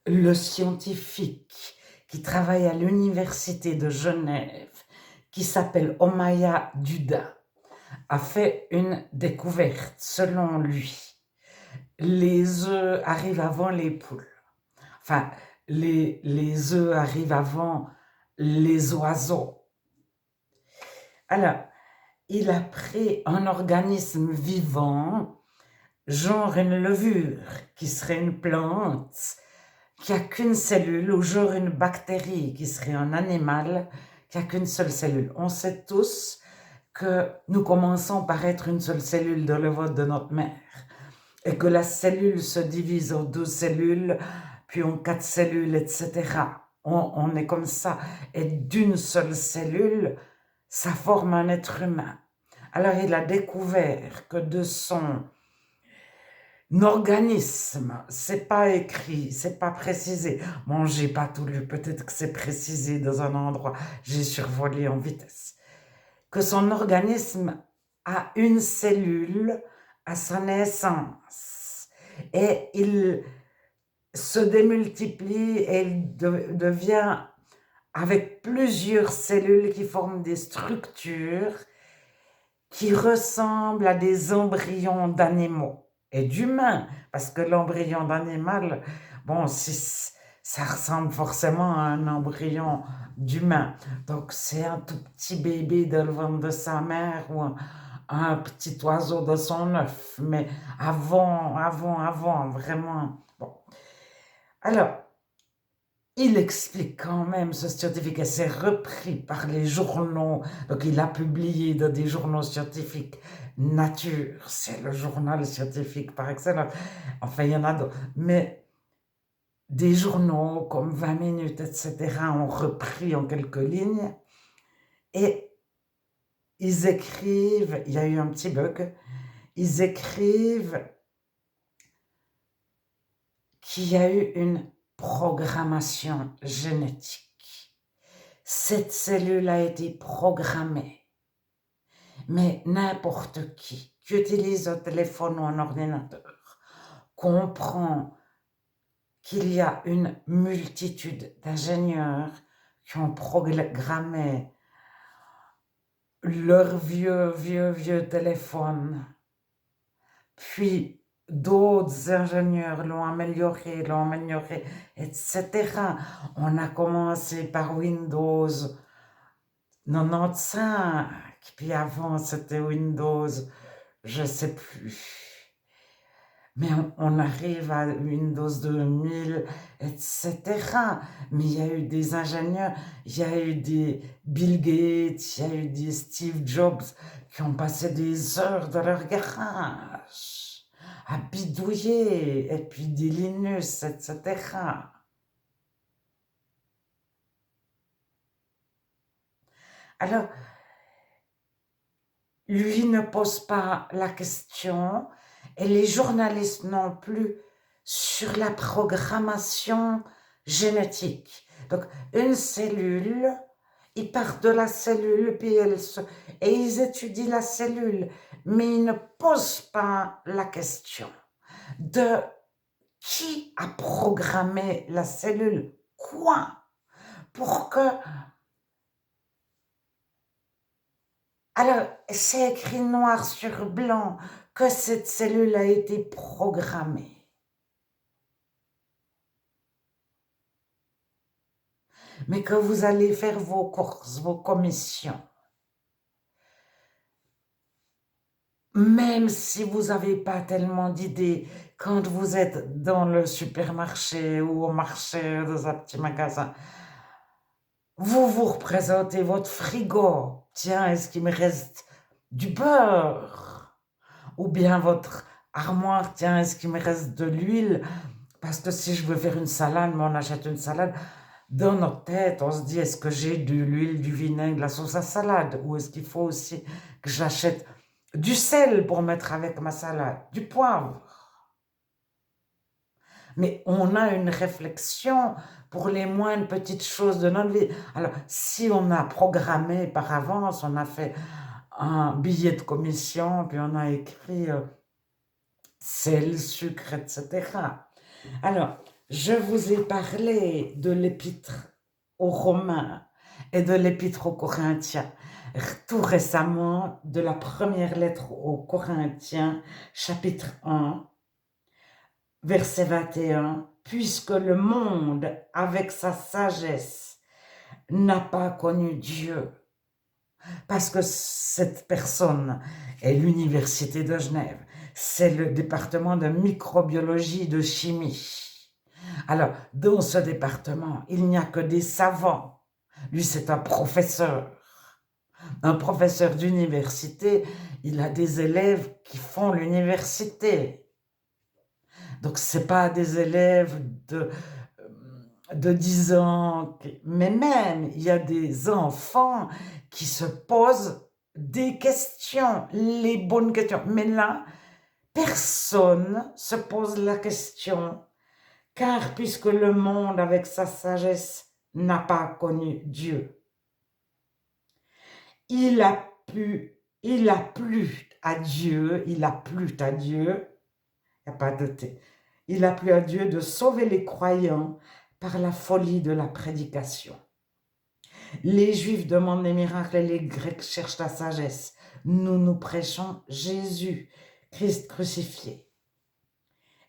le scientifique qui travaille à l'université de Genève, qui s'appelle Omaya Duda, a fait une découverte. Selon lui, les œufs arrivent avant les poules. Enfin, les œufs arrivent avant les oiseaux. Alors, il a pris un organisme vivant, genre une levure, qui serait une plante, qui a qu'une cellule, ou genre une bactérie, qui serait un animal, qui a qu'une seule cellule. On sait tous que nous commençons par être une seule cellule dans le ventre de notre mère, et que la cellule se divise en 12 cellules, puis en 4 cellules, etc. On est comme ça. Et d'une seule cellule, ça forme un être humain. Alors il a découvert que de son organisme, c'est pas écrit, c'est pas précisé. Bon, j'ai pas tout lu, peut-être que c'est précisé dans un endroit, j'ai survolé en vitesse. Que son organisme a une cellule à sa naissance et il se démultiplie et il devient avec plusieurs cellules qui forment des structures qui ressemblent à des embryons d'animaux et d'humains, parce que l'embryon d'animal, bon, ça ressemble forcément à un embryon d'humain. Donc, c'est un tout petit bébé dans le ventre de sa mère ou un petit oiseau de son œuf, mais avant, vraiment. Bon. Alors, il explique quand même, ce scientifique, et c'est repris par les journaux, donc il a publié dans des journaux scientifiques. Nature, c'est le journal scientifique par excellence. Enfin, il y en a d'autres. Mais des journaux comme 20 minutes, etc., ont repris en quelques lignes et ils écrivent, il y a eu un petit bug, ils écrivent qu'il y a eu une programmation génétique. Cette cellule a été programmée, mais n'importe qui utilise un téléphone ou un ordinateur comprend qu'il y a une multitude d'ingénieurs qui ont programmé leur vieux téléphone, puis d'autres ingénieurs l'ont amélioré, etc. On a commencé par Windows 95, puis avant c'était Windows, je sais plus. Mais on arrive à Windows 2000, etc. Mais il y a eu des ingénieurs, il y a eu des Bill Gates, il y a eu des Steve Jobs qui ont passé des heures dans leur garage à bidouiller, et puis des Linux, etc. Alors, lui ne pose pas la question, et les journalistes non plus, sur la programmation génétique. Donc, une cellule, ils partent de la cellule, puis et ils étudient la cellule, mais ils ne posent pas la question de qui a programmé la cellule, quoi, pour que... Alors, c'est écrit noir sur blanc que cette cellule a été programmée. Mais que vous allez faire vos courses, vos commissions, même si vous n'avez pas tellement d'idées, quand vous êtes dans le supermarché ou au marché, dans un petit magasin, vous vous représentez votre frigo. Tiens, est-ce qu'il me reste du beurre? Ou bien votre armoire, tiens, est-ce qu'il me reste de l'huile? Parce que si je veux faire une salade, mais on achète une salade, dans notre tête, on se dit, est-ce que j'ai de l'huile, du vinaigre, de la sauce à salade? Ou est-ce qu'il faut aussi que j'achète du sel pour mettre avec ma salade, du poivre? Mais on a une réflexion pour les moindres petites choses de notre vie. Alors, si on a programmé par avance, on a fait un billet de commission, puis on a écrit sel, sucre, etc. Alors, je vous ai parlé de l'épître aux Romains et de l'épître aux Corinthiens, tout récemment de la première lettre aux Corinthiens, chapitre 1, verset 21, puisque le monde, avec sa sagesse, n'a pas connu Dieu. Parce que cette personne est l'université de Genève, c'est le département de microbiologie, de chimie. Alors, dans ce département, il n'y a que des savants. Lui, c'est un professeur. Un professeur d'université, il a des élèves qui font l'université. Donc, ce n'est pas des élèves de 10 ans, mais même, il y a des enfants qui se posent des questions, les bonnes questions. Mais là, personne se pose la question, car puisque le monde, avec sa sagesse, n'a pas connu Dieu, il a plu à Dieu, il n'y a pas de T, il a plu à Dieu de sauver les croyants par la folie de la prédication. Les Juifs demandent des miracles et les Grecs cherchent la sagesse. Nous prêchons Jésus, Christ crucifié,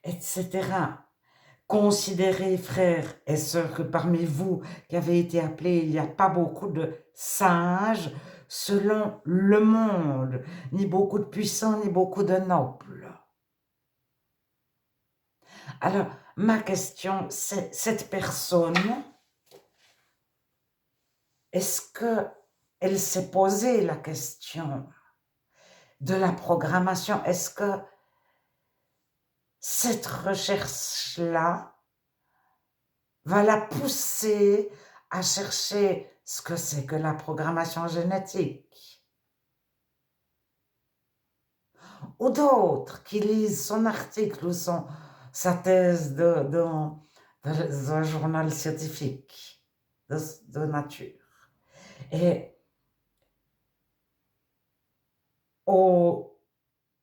etc. Considérez, frères et sœurs, que parmi vous qui avez été appelés, il n'y a pas beaucoup de sages selon le monde, ni beaucoup de puissants, ni beaucoup de nobles. Alors, ma question, c'est cette personne, est-ce qu'elle s'est posé la question de la programmation? Est-ce que cette recherche-là va la pousser à chercher ce que c'est que la programmation génétique? Ou d'autres qui lisent son article ou sa thèse dans un journal scientifique de nature. Et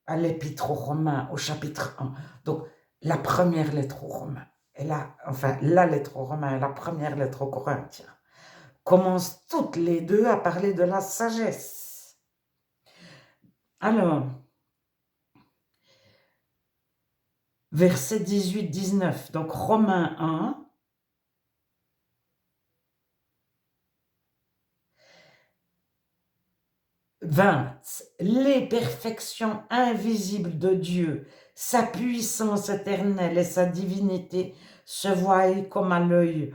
à l'épître aux Romains, au chapitre 1, donc la première lettre aux Romains, la lettre aux Romains et la première lettre aux Corinthiens, commencent toutes les deux à parler de la sagesse. Alors, verset 18-19, donc Romains 1, « 20. Les perfections invisibles de Dieu, sa puissance éternelle et sa divinité se voient comme à l'œil,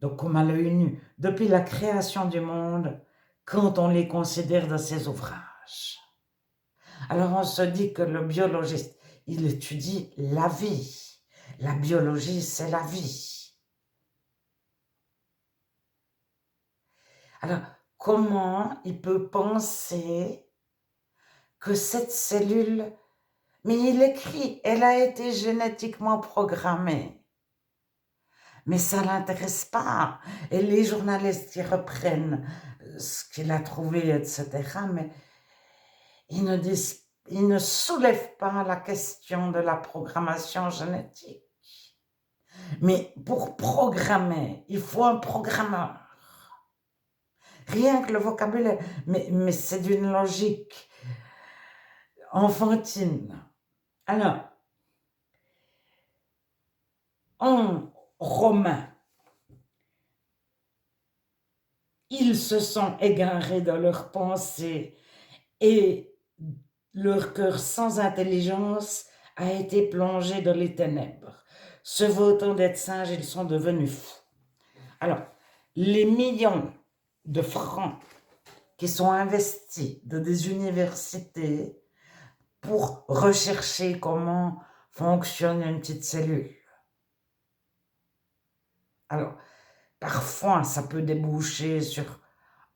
donc comme à l'œil nu, depuis la création du monde, quand on les considère dans ses ouvrages. » Alors on se dit que le biologiste, il étudie la vie. La biologie, c'est la vie. Alors, comment il peut penser que cette cellule, mais il écrit, elle a été génétiquement programmée. Mais ça ne l'intéresse pas. Et les journalistes qui reprennent ce qu'il a trouvé, etc., mais ils ne soulèvent pas la question de la programmation génétique. Mais pour programmer, il faut un programmeur. Rien que le vocabulaire, mais c'est d'une logique enfantine. Alors, en Romains, ils se sont égarés dans leurs pensées et leur cœur sans intelligence a été plongé dans les ténèbres. Se vantant d'être sages, ils sont devenus fous. Alors, les millions de francs qui sont investis dans des universités pour rechercher comment fonctionne une petite cellule. Alors, parfois, ça peut déboucher sur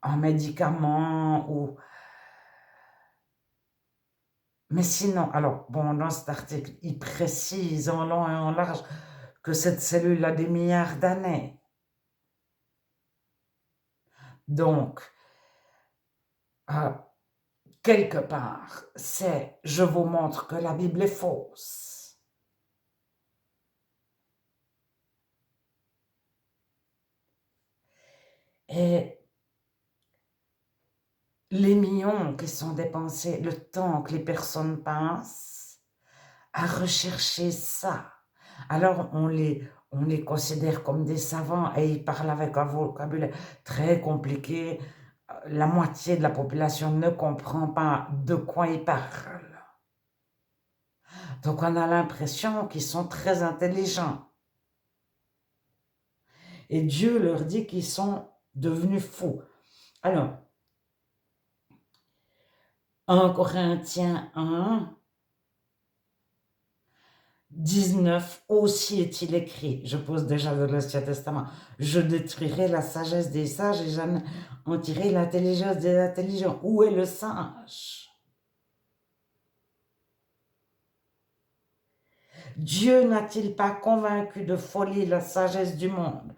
un médicament ou... Mais sinon, alors, bon, dans cet article, il précise en long et en large que cette cellule a des milliards d'années. Donc, quelque part, c'est « je vous montre que la Bible est fausse ». Et les millions qui sont dépensés, le temps que les personnes passent à rechercher ça. Alors on les considère comme des savants et ils parlent avec un vocabulaire très compliqué. La moitié de la population ne comprend pas de quoi ils parlent. Donc on a l'impression qu'ils sont très intelligents. Et Dieu leur dit qu'ils sont devenus fous. Alors, 1 Corinthiens 1, 19, aussi est-il écrit, je pose déjà dans l'Ancien Testament, je détruirai la sagesse des sages et j'anéantirai l'intelligence des intelligents. Où est le sage? Dieu n'a-t-il pas convaincu de folie la sagesse du monde?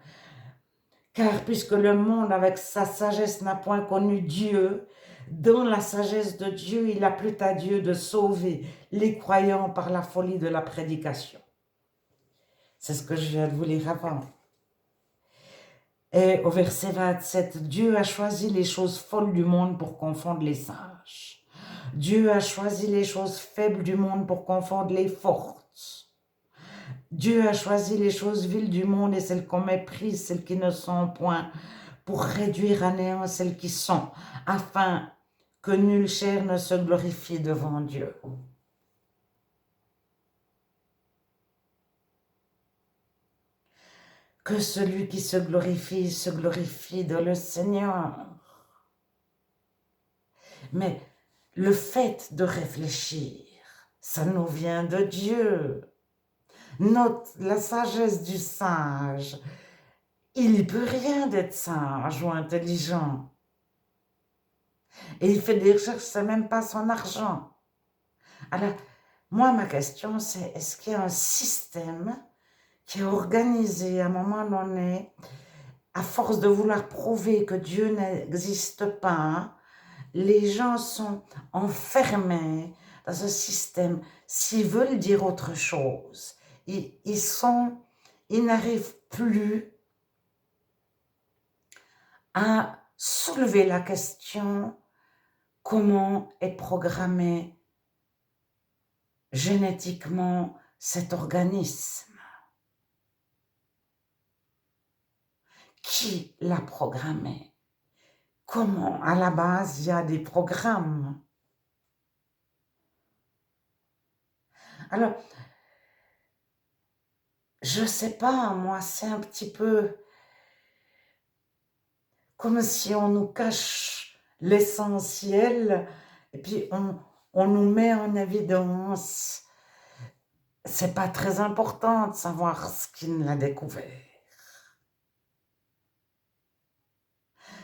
Car puisque le monde avec sa sagesse n'a point connu Dieu, dans la sagesse de Dieu, il a plu à Dieu de sauver les croyants par la folie de la prédication. C'est ce que je viens de vous lire avant. Et au verset 27, Dieu a choisi les choses folles du monde pour confondre les sages. Dieu a choisi les choses faibles du monde pour confondre les fortes. Dieu a choisi les choses viles du monde et celles qu'on méprise, celles qui ne sont point, pour réduire à néant celles qui sont, afin que nulle chair ne se glorifie devant Dieu. Que celui qui se glorifie dans le Seigneur. Mais le fait de réfléchir, ça nous vient de Dieu. Note la sagesse du sage. Il ne peut rien d'être sage ou intelligent. Et il fait des recherches, c'est même pas son argent. Alors, moi, ma question, c'est est-ce qu'il y a un système qui est organisé à un moment donné, à force de vouloir prouver que Dieu n'existe pas, les gens sont enfermés dans ce système. S'ils veulent dire autre chose, ils n'arrivent plus à soulever la question comment est programmé génétiquement cet organisme. Qui l'a programmé? Comment? À la base, il y a des programmes. Alors, je sais pas, moi, c'est un petit peu comme si on nous cache l'essentiel et puis on nous met en évidence. C'est pas très important de savoir ce qu'il a découvert.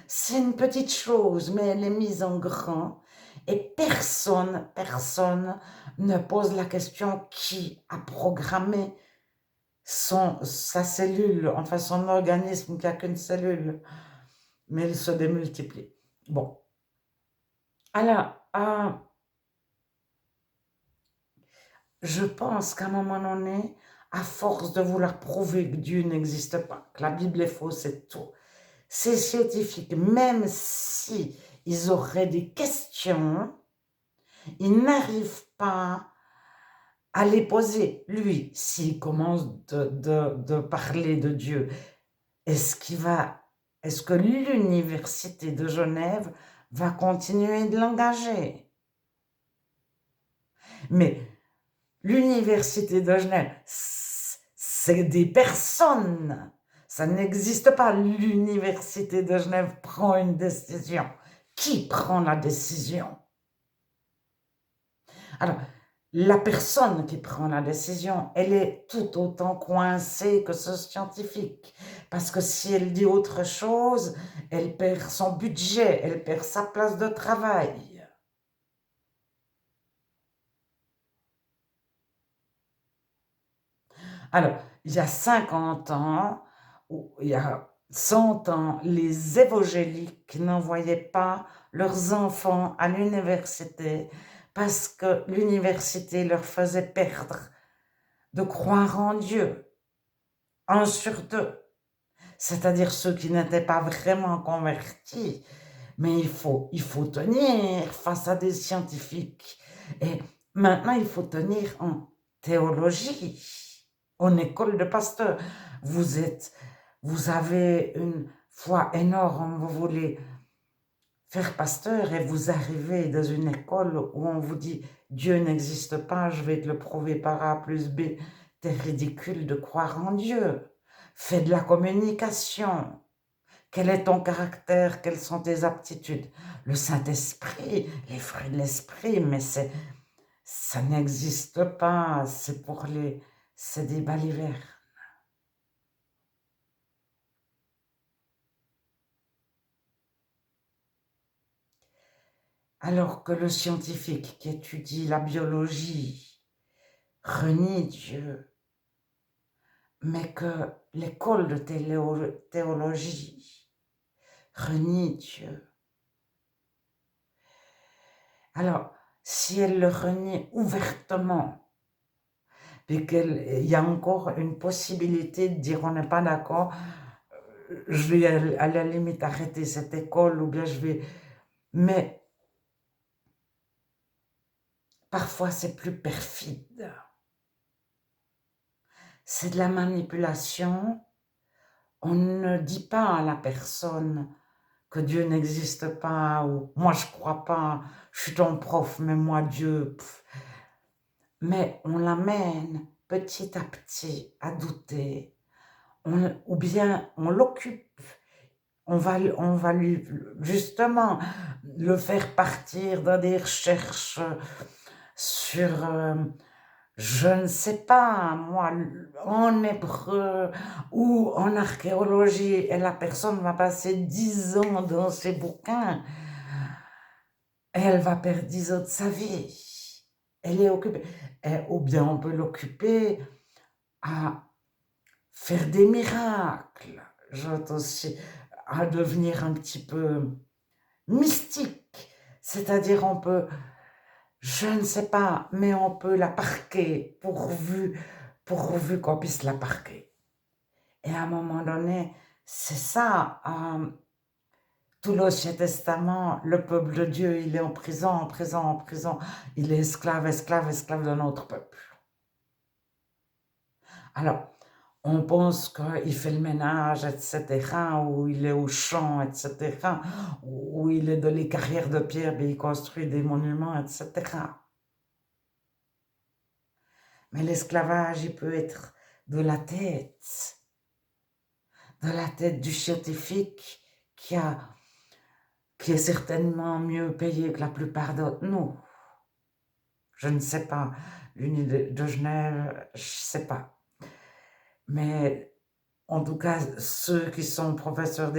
C'est une petite chose, mais elle est mise en grand et personne ne pose la question qui a programmé sa cellule, enfin son organisme qui n'a qu'une cellule, mais il se démultiplie. Bon. Alors, je pense qu'à un moment donné, à force de vouloir prouver que Dieu n'existe pas, que la Bible est fausse et tout, ces scientifiques, même si ils auraient des questions, ils n'arrivent pas à les poser. Lui, s'il commence de parler de Dieu, est-ce que l'université de Genève va continuer de l'engager? Mais l'université de Genève, c'est des personnes. Ça n'existe pas. L'université de Genève prend une décision. Qui prend la décision? Alors, la personne qui prend la décision, elle est tout autant coincée que ce scientifique. Parce que si elle dit autre chose, elle perd son budget, elle perd sa place de travail. Alors, il y a 50 ans, ou il y a 100 ans, les évangéliques n'envoyaient pas leurs enfants à l'université parce que l'université leur faisait perdre de croire en Dieu. 1 sur 2. c'est-à-dire ceux qui n'étaient pas vraiment convertis. Mais il faut tenir face à des scientifiques. Et maintenant, il faut tenir en théologie, en école de pasteur. Vous avez une foi énorme, vous voulez faire pasteur et vous arrivez dans une école où on vous dit Dieu n'existe pas, je vais te le prouver par A plus B. T'es ridicule de croire en Dieu. Fais de la communication. Quel est ton caractère? Quelles sont tes aptitudes? Le Saint-Esprit, les fruits de l'Esprit, mais ça n'existe pas. C'est des balivernes. Alors que le scientifique qui étudie la biologie renie Dieu, mais que l'école de théologie renie Dieu. Alors, si elle le renie ouvertement, et qu'il y a encore une possibilité de dire on n'est pas d'accord, je vais à la limite arrêter cette école ou bien je vais... Mais parfois c'est plus perfide. C'est de la manipulation. On ne dit pas à la personne que Dieu n'existe pas ou moi je crois pas, je suis ton prof, mais moi Dieu... Mais on l'amène petit à petit à douter, ou bien on l'occupe. On va lui justement le faire partir dans des recherches sur, je ne sais pas, moi, en hébreu ou en archéologie, et la personne va passer 10 ans dans ses bouquins, et elle va perdre 10 ans de sa vie. Elle est occupée. Ou bien on peut l'occuper à faire des miracles, à devenir un petit peu mystique. C'est-à-dire on peut, je ne sais pas, mais on peut la parquer pourvu qu'on puisse la parquer. Et à un moment donné, c'est ça, tout l'Ancien Testament, le peuple de Dieu, il est en prison, en prison, en prison. Il est esclave, esclave, esclave de notre peuple. Alors, on pense qu'il fait le ménage, etc., ou il est au champ, etc., ou il est dans les carrières de pierre, mais il construit des monuments, etc. Mais l'esclavage, il peut être de la tête du scientifique qui est certainement mieux payé que la plupart d'entre nous. Je ne sais pas, l'Uni de Genève, je ne sais pas. Mais en tout cas, ceux qui sont professeurs,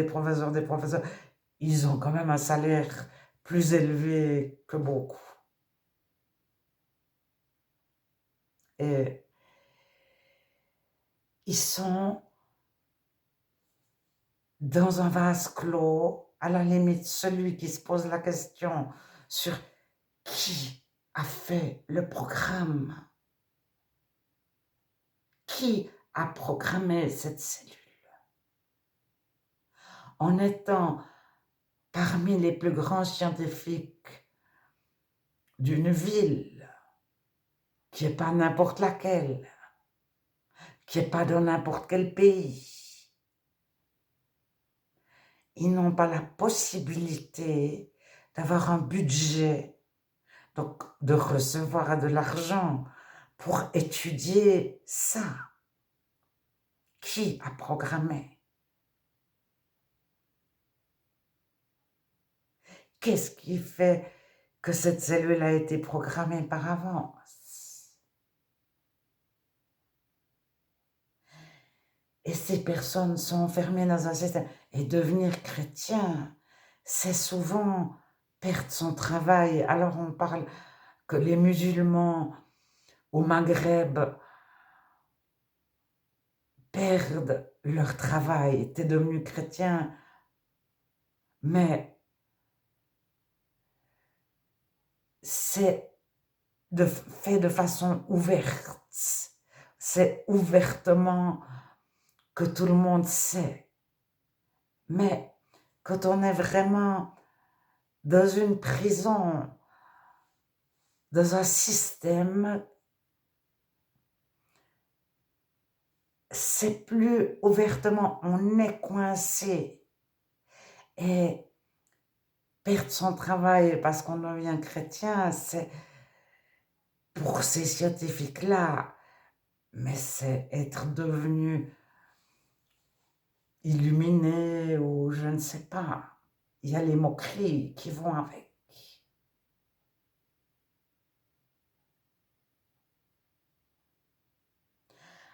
ils ont quand même un salaire plus élevé que beaucoup. Et ils sont dans un vase clos, à la limite, celui qui se pose la question sur qui a fait le programme, qui a programmé cette cellule, en étant parmi les plus grands scientifiques d'une ville, qui n'est pas n'importe laquelle, qui n'est pas dans n'importe quel pays. Ils n'ont pas la possibilité d'avoir un budget, donc de recevoir de l'argent pour étudier ça. Qui a programmé? Qu'est-ce qui fait que cette cellule a été programmée par avance? Et ces personnes sont enfermées dans un système. Et devenir chrétien, c'est souvent perdre son travail. Alors on parle que les musulmans au Maghreb perdent leur travail. Tu es devenu chrétien, mais c'est fait de façon ouverte. C'est ouvertement que tout le monde sait. Mais quand on est vraiment dans une prison, dans un système, c'est plus ouvertement, on est coincé. Et perdre son travail parce qu'on devient chrétien, c'est pour ces scientifiques-là, mais c'est être devenu illuminé ou je ne sais pas. Il y a les moqueries qui vont avec.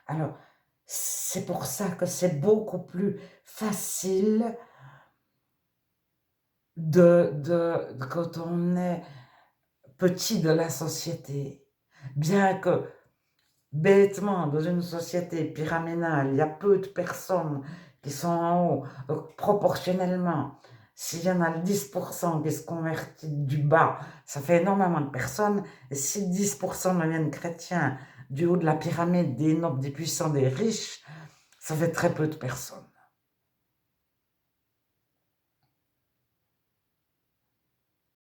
Alors, c'est pour ça que c'est beaucoup plus facile quand on est petit de la société. Bien que, bêtement, dans une société pyramidale, il y a peu de personnes qui sont en haut. Donc, proportionnellement, s'il y en a 10% qui se convertissent du bas, ça fait énormément de personnes. Et si 10% deviennent chrétiens du haut de la pyramide, des nobles, des puissants, des riches, ça fait très peu de personnes.